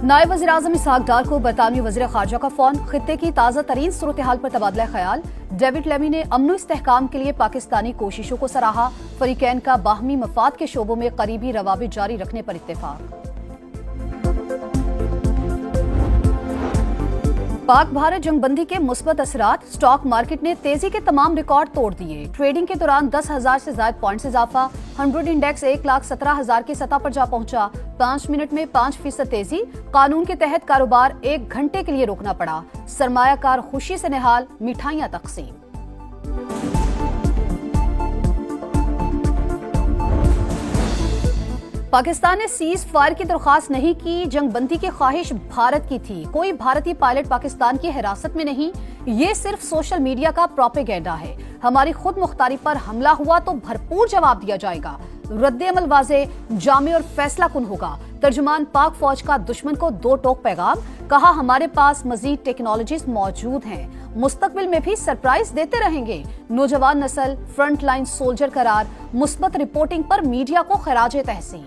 नायब वज़ीर-ए-आज़म इसहाक डार को बरतानवी वज़ीर ख़ारजा का फ़ोन। खित्ते की ताज़ा तरीन सूरत हाल पर तबादला ख्याल। डेविड लेमी ने अमन इस्तेहकाम के लिए पाकिस्तानी कोशिशों को सराहा। फरीकैन का बाहमी मफाद के शोबों में करीबी रवाबित जारी रखने पर इत्तेफाक। पाक भारत जंगबंदी के मुस्बत असरात। स्टॉक मार्केट ने तेजी के तमाम रिकॉर्ड तोड़ दिए। ट्रेडिंग के दौरान 10,000 से ज्यादा पॉइंट्स इजाफा। 100 इंडेक्स 1,17,000 की सतह पर जा पहुंचा। 5 मिनट में 5% तेजी। कानून के तहत कारोबार 1 घंटे के लिए रोकना पड़ा। सरमायाकार खुशी से निहाल, मिठाइयां तकसीम। पाकिस्तान ने सीज फायर की दरख्वास्त नहीं की। जंगबंदी की ख्वाहिश भारत की थी। कोई भारतीय पायलट पाकिस्तान की हिरासत में नहीं। ये सिर्फ सोशल मीडिया का प्रोपेगेंडा है। हमारी खुद मुख्तारी पर हमला हुआ तो भरपूर जवाब दिया जाएगा। रद्द-ए-अमल वाज़े, जामे और फैसला कुन होगा। तर्जुमान पाक फौज का दुश्मन को 2 टोक पैगाम। कहा, हमारे पास मजीद टेक्नोलॉजीज मौजूद हैं। मुस्तकबिल में भी सरप्राइज देते रहेंगे। नौजवान नस्ल फ्रंट लाइन सोल्जर करार। मुस्बत रिपोर्टिंग पर मीडिया को खराजे तहसीन।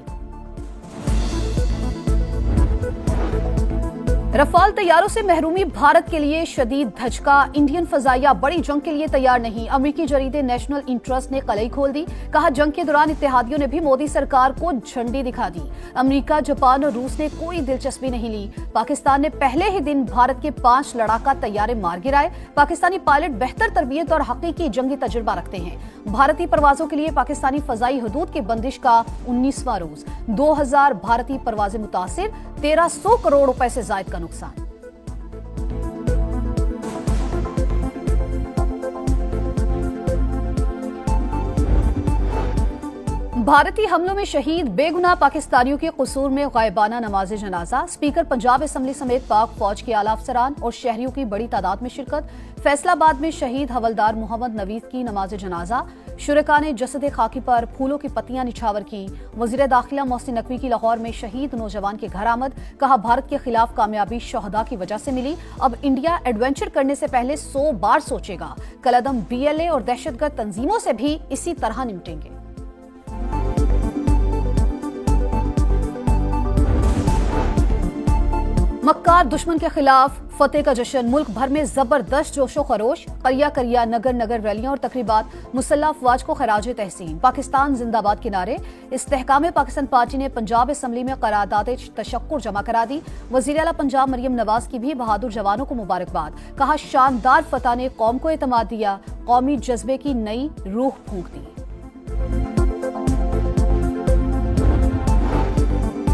रफाल तैयारों से महरूमी भारत के लिए शदीद धचका। इंडियन फजाइया बड़ी जंग के लिए तैयार नहीं। अमेरिकी जरीदे नेशनल इंटरेस्ट ने कलई खोल दी। कहा, जंग के दौरान इत्तेहादियों ने भी मोदी सरकार को झंडी दिखा दी। अमेरिका, जापान और रूस ने कोई दिलचस्पी नहीं ली। पाकिस्तान ने पहले ही दिन भारत के 5 लड़ाका तैयारे मार गिराए। पाकिस्तानी पायलट बेहतर तरबियत और हकीकी जंगी तजुर्बा रखते हैं। भारतीय परवाजों के लिए पाकिस्तानी फजाई हदूद की बंदिश का 19वां रोज। 2000 भारतीय परवाजें मुतासिर। 1300 करोड़ रुपए से जायद का नुकसान। भारतीय हमलों में शहीद बेगुनाह पाकिस्तानियों के कसूर में गायबाना नमाज जनाजा। स्पीकर पंजाब असम्बली समेत पाक फौज के आला अफसरान और शहरियों की बड़ी तादाद में शिरकत। फैसलाबाद में शहीद हवलदार मोहम्मद नवीद की नमाज जनाजा। शुरका ने जसद खाकी पर फूलों की पत्तियां निछावर की। वजीर दाखिला मोहसिन नकवी की लाहौर में शहीद नौजवान के घर आमद। कहा, भारत के खिलाफ कामयाबी शहदा की वजह से मिली। अब इंडिया एडवेंचर करने से पहले 100 बार सोचेगा। कलअदम BLA और दहशतगर्द तंजीमों से भी इसी तरह निपटेंगे। मक्कार दुश्मन के खिलाफ फतेह का जश्न। मुल्क भर में जबरदस्त जोशो खरोश। करिया करिया नगर नगर रैलियां और तकरीबात। मुसल्लह अफवाज को खराजे तहसीन। पाकिस्तान जिंदाबाद के नारे। इस्तेहकाम पाकिस्तान पार्टी ने पंजाब असम्बली में करारदाद तशक्कुर जमा करा दी। वजीर आला पंजाब मरियम नवाज की भी बहादुर जवानों को मुबारकबाद। कहा, शानदार फतह ने कौम को एतमाद दिया। कौमी जज्बे की नई रूह फूंक दी।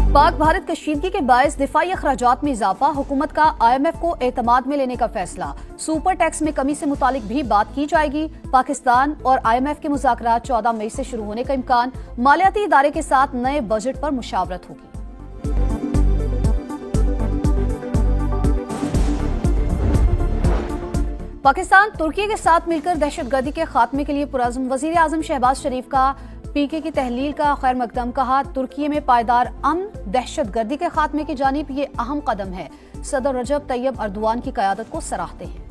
पाक भारत कशीदगी के बायस दिफाई अखराजात में इजाफा। हुकूमत का IMF को एतमाद में लेने का फैसला। सुपर टैक्स में कमी से मुतालिक भी बात की जाएगी। पाकिस्तान और IMF के मुज़ाकरात 14 मई से शुरू होने का इम्कान। मालियाती इदारे के साथ नए बजट पर मुशावरत होगी। पाकिस्तान तुर्की के साथ मिलकर दहशतगर्दी के खात्मे के लिए पुरअज़्म। वज़ीर आज़म शहबाज शरीफ का PK की तहलील का खैर मकदम। कहा, तुर्की में पायदार अमन दहशतगर्दी के खात्मे की जानिब ये अहम कदम है। सदर रजब तैयब अर्दोआन की क़यादत को सराहते हैं।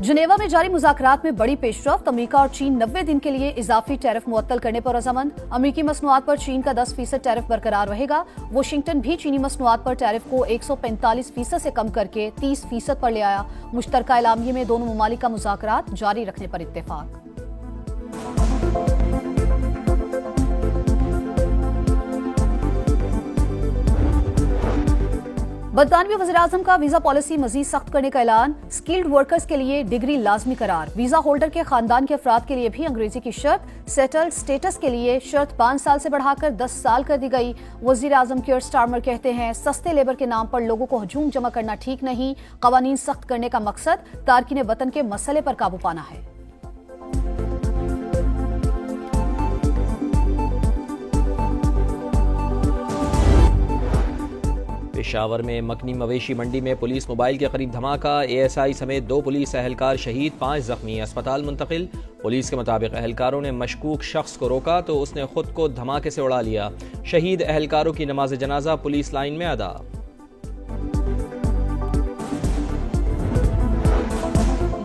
जनेवा में जारी मुज़ाकरात में बड़ी पेशरफ्त। अमेरिका और चीन 90 दिन के लिए इजाफी टैरिफ मुअत्तल करने पर रजामंद। अमेरिकी मसनूआत पर चीन का 10% टैरिफ बरकरार रहेगा। वाशिंगटन भी चीनी मसनूआत पर टैरिफ को 145% से कम करके 30% पर ले आया। मुश्तरका एलामिये में दोनों ममालिक का मुज़ाकरात जारी रखने पर इत्तेफाक। बरतानवी वज़ीर-ए-आज़म का वीजा पॉलिसी मजीद सख्त करने का ऐलान। स्किल्ड वर्कर्स के लिए डिग्री लाजमी करार। वीजा होल्डर के खानदान के अफराद के लिए भी अंग्रेजी की शर्त। सेटल्ड स्टेटस के लिए शर्त 5 साल से बढ़ाकर 10 साल कर दी गई। वज़ीर-ए-आज़म कियर स्टारमर कहते हैं, सस्ते लेबर के नाम पर लोगों को हजूम जमा करना ठीक नहीं। कवानीन सख्त करने का मकसद तारकीन वतन के मसले पर काबू पाना है। पेशावर में मकनी मवेशी मंडी में पुलिस मोबाइल के करीब धमाका। ASI समेत 2 पुलिस अहलकार शहीद, 5 जख्मी, अस्पताल मुंतकिल। पुलिस के मुताबिक अहलकारों ने मशकूक शख्स को रोका तो उसने खुद को धमाके से उड़ा लिया। शहीद अहलकारों की नमाज जनाजा पुलिस लाइन में अदा।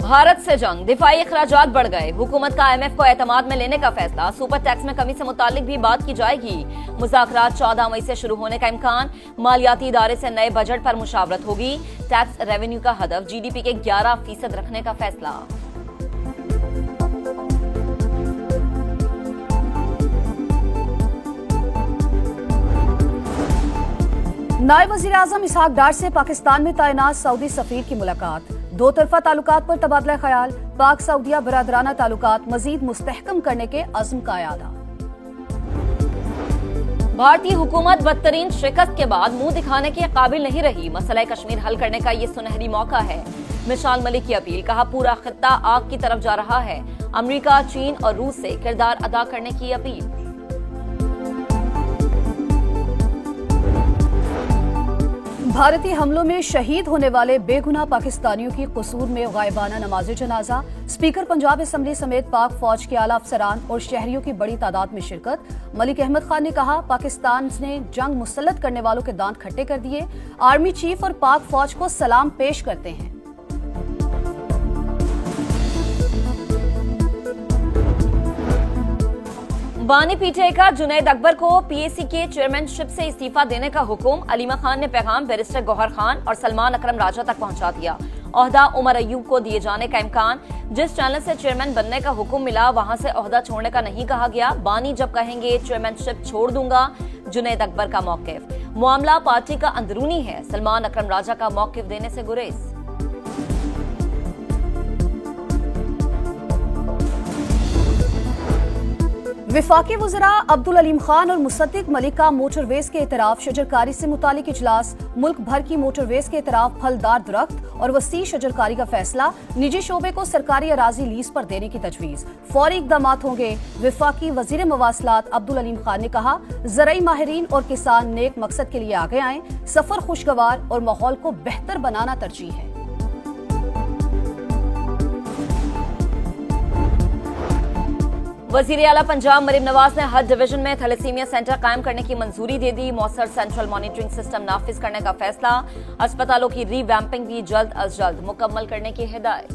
भारत से जंग, दिफाई अखराजात बढ़ गए, हुकूमत का IMF को एतमाद में लेने का फैसला, सुपर टैक्स में कमी से मुतालिक भी बात की जाएगी। मुज़ाकरात 14 मई से शुरू होने का इम्कान, मालियाती इदारे से नए बजट पर मुशावरत होगी। टैक्स रेवेन्यू का हदफ GDP के 11% रखने का फैसला। नायब वज़ीर-ए-आज़म इसहाक डार से पाकिस्तान में तैनात सऊदी सफीर की मुलाकात, दो तरफा ताल्लुकात पर तबादला ख्याल, पाक सऊदिया बरादराना ताल्लुकात मजीद मुस्तहकम करने के अज़्म का यादा। भारतीय हुकूमत बदतरीन शिकस्त के बाद मुंह दिखाने के काबिल नहीं रही, मसला कश्मीर हल करने का ये सुनहरी मौका है। मिसाल मलिक की अपील, कहा पूरा खित्ता आग की तरफ जा रहा है। अमेरिका, चीन और रूस से किरदार अदा करने की अपील। भारतीय हमलों में शहीद होने वाले बेगुनाह पाकिस्तानियों की कसूर में गायबाना नमाज जनाजा, स्पीकर पंजाब असम्बली समेत पाक फौज के आला अफसरान और शहरियों की बड़ी तादाद में शिरकत। मलिक अहमद खान ने कहा, पाकिस्तान ने जंग मुसल्लत करने वालों के दांत खट्टे कर दिए, आर्मी चीफ और पाक फौज को सलाम पेश करते हैं। बानी पीटीआई का जुनैद अकबर को PAC के चेयरमैनशिप से इस्तीफा देने का हुक्म, अलीमा खान ने पैगाम बैरिस्टर गौहर खान और सलमान अकरम राजा तक पहुंचा दिया। ओहदा उमर अयूब को दिए जाने का इम्कान, जिस चैनल से चेयरमैन बनने का हुक्म मिला वहां से ओहदा छोड़ने का नहीं कहा गया। बानी जब कहेंगे चेयरमैनशिप छोड़ दूंगा, जुनैद अकबर का मौकिफ, मामला पार्टी का अंदरूनी है, सलमान अकरम राजा का मौकिफ देने से गुरेज। विफाकी वज़रा अब्दुल अलीम खान और मुसद्दिक मलिक का मोटरवेज के इतराफ शजरकारी से मुतालिक इजलास, मुल्क भर की मोटरवेज के इतराफ फलदार दरख्त और वसी शजरकारी का फैसला, निजी शोबे को सरकारी अराजी लीज पर देने की तजवीज, फौरी इकदामात होंगे। विफाकी वजीर मवासलात अब्दुल अलीम खान ने कहा, ज़राई माहिरीन और किसान नेक मकसद के लिए आगे आएं, सफर खुशगवार और माहौल को बेहतर बनाना तरजीह है। वजीर आला पंजाब मरीम नवाज ने हर डिवीजन में थैलेसीमिया सेंटर कायम करने की मंजूरी दे दी। मौसर सेंट्रल मॉनिटरिंग सिस्टम नाफिज करने का फैसला, अस्पतालों की रीवैम्पिंग भी जल्द अज जल्द मुकम्मल करने की हिदायत।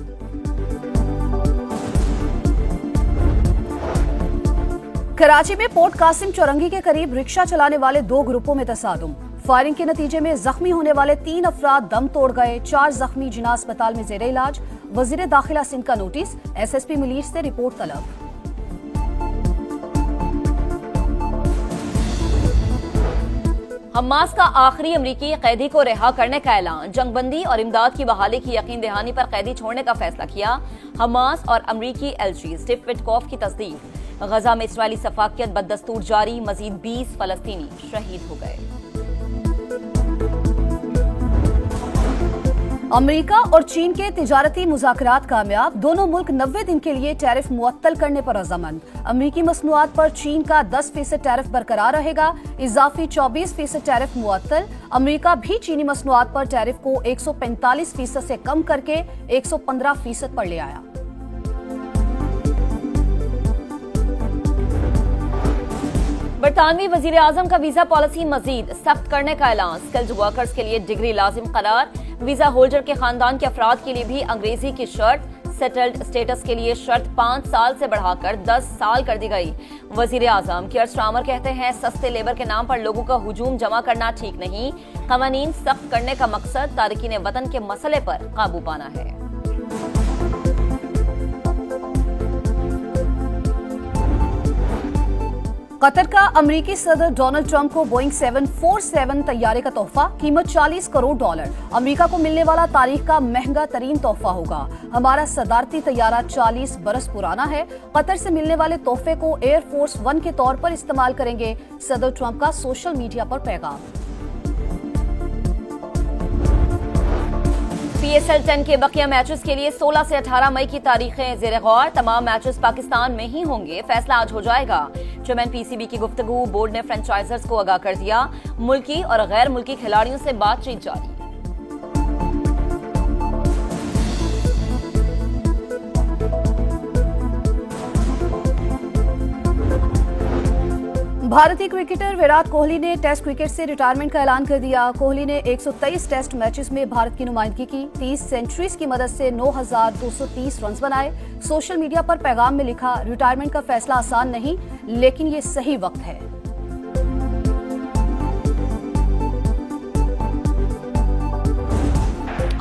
कराची में पोर्ट कासिम चौरंगी के करीब रिक्शा चलाने वाले दो ग्रुपों में तसादुम, फायरिंग के नतीजे में जख्मी होने वाले 3 अफराद दम तोड़ गए, 4 जख्मी जिना अस्पताल में जेर इलाज। वजीर दाखिला सिंध का नोटिस, SSP मिलीश से रिपोर्ट तलब। हमास का आखिरी अमरीकी कैदी को रिहा करने का ऐलान, जंगबंदी और इमदाद की बहाली की यकीन दहानी पर कैदी छोड़ने का फैसला किया। हमास और अमरीकी LG स्टीव विटकॉफ की तस्दीक, गजा में इस्राएली सफाकियत बदस्तूर जारी, मजीद 20 फलस्तीनी शहीद हो गए। अमेरिका और चीन के तिजारती मुज़ाकरात कामयाब, दोनों मुल्क 90 दिन के लिए टैरिफ मुअत्तल करने पर रज़ामंद। अमेरिकी मसनूआत पर चीन का 10% टैरिफ बरकरार रहेगा, इजाफी 24% टैरिफ मुअत्तल। अमेरिका भी चीनी मसनूआत पर टैरिफ को 145% से कम करके 115% पर ले आया। बरतानवी वजीर आजम का वीजा पॉलिसी मजीद सख्त करने का ऐलान, स्किल्ड वर्कर्स के लिए डिग्री लाजिम करार, वीजा होल्डर के खानदान के अफराद के लिए भी अंग्रेजी की शर्त, सेटल्ड स्टेटस के लिए शर्त 5 साल से बढ़ाकर 10 साल कर दी गई। वजीर आजम कियर स्टारमर कहते हैं, सस्ते लेबर के नाम पर लोगों का हुजूम जमा करना ठीक नहीं, कवानीन सख्त करने का मकसद तारकीन वतन के मसले पर काबू पाना है। कतर का अमेरिकी सदर डोनाल्ड ट्रंप को बोइंग 747 तैयारे का तोहफा, कीमत $40 करोड़। अमेरिका को मिलने वाला तारीख का महंगा तरीन तोहफा होगा। हमारा सदारती तैयारा 40 बरस पुराना है। कतर से मिलने वाले तोहफे को एयरफोर्स 1 के तौर पर इस्तेमाल करेंगे, सदर ट्रंप का सोशल मीडिया पर पैगाम। PSL 10 के बकिया मैचेस के लिए 16 से 18 मई की तारीखें ज़ेर गौर, तमाम मैचेस पाकिस्तान में ही होंगे, फैसला आज हो जाएगा। चेयरमैन PCB की गुफ्तगू, बोर्ड ने फ्रेंचाइजर्स को आगाह कर दिया, मुल्की और गैर मुल्की खिलाड़ियों से बातचीत जारी। भारतीय क्रिकेटर विराट कोहली ने टेस्ट क्रिकेट से रिटायरमेंट का ऐलान कर दिया। कोहली ने 123 टेस्ट मैचेस में भारत की नुमाइंदगी की, 30 सेंचुरीज की मदद से 9,230 रन बनाए। सोशल मीडिया पर पैगाम में लिखा, रिटायरमेंट का फैसला आसान नहीं, लेकिन ये सही वक्त है।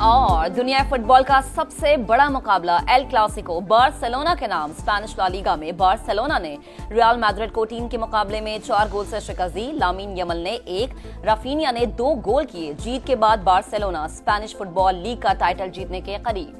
और दुनिया फुटबॉल का सबसे बड़ा मुकाबला एल क्लासिको बार्सिलोना के नाम। स्पेनिश ला लीगा में बार्सिलोना ने रियल मैड्रिड को 3 के मुकाबले में 4 गोल से शिकस्त दी। लामीन यमल ने 1, राफिनिया ने 2 गोल किए। जीत के बाद बार्सिलोना स्पेनिश फुटबॉल लीग का टाइटल जीतने के करीब।